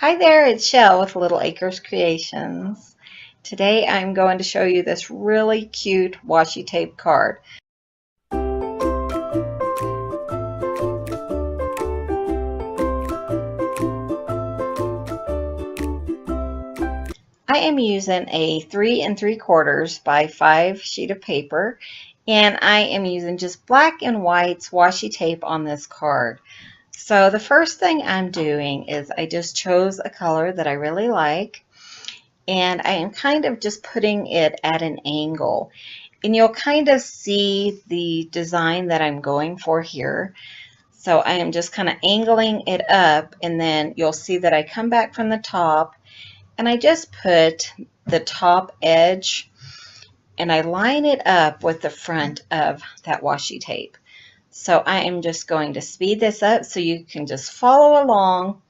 Hi there, it's Shell with Little Acres Creations. Today I'm going to show you this really cute washi tape card. I am using a 3 3/4 by 5 sheet of paper, and I am using just black and white washi tape on this card. So the first thing I'm doing is I just chose a color that I really like, and I am kind of just putting it at an angle. And you'll kind of see the design that I'm going for here. So I am just kind of angling it up, and then you'll see that I come back from the top and I just put the top edge and I line it up with the front of that washi tape. So I am just going to speed this up so you can just follow along.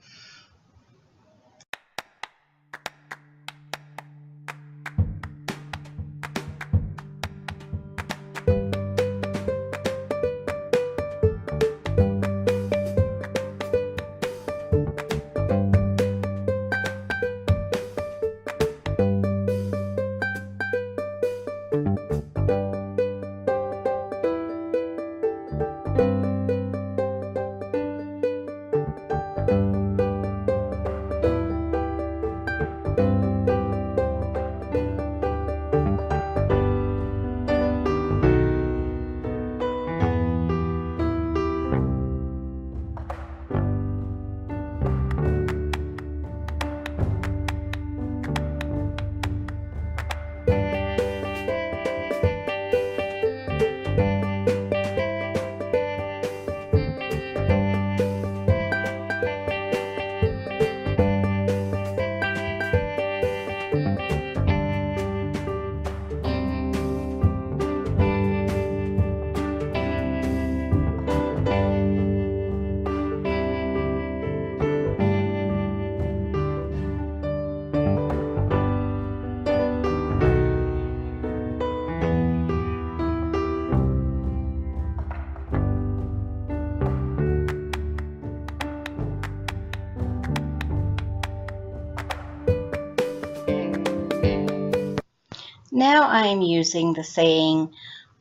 Now I am using the saying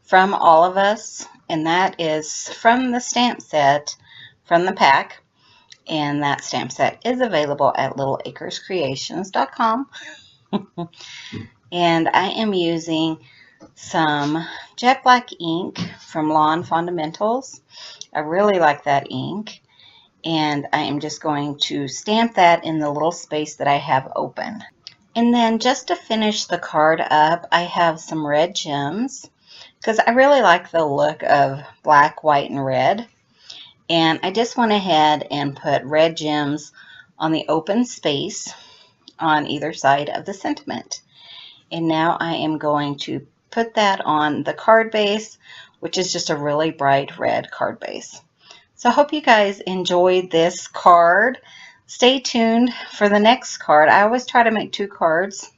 "from all of us," and that is from the stamp set from the pack, and that stamp set is available at littleacrescreations.com. And I am using some jet black ink from Lawn Fundamentals. I really like that ink, and I am just going to stamp that in the little space that I have open. And then just to finish the card up, I have some red gems because I really like the look of black, white, and red. And I just went ahead and put red gems on the open space on either side of the sentiment. And now I am going to put that on the card base, which is just a really bright red card base. So I hope you guys enjoyed this card. Stay tuned for the next card. I always try to make 2 cards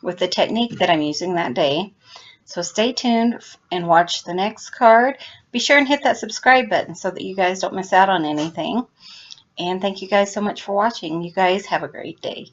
with the technique that I'm using that day. So stay tuned and watch the next card. Be sure and hit that subscribe button so that you guys don't miss out on anything. And thank you guys so much for watching. You guys have a great day.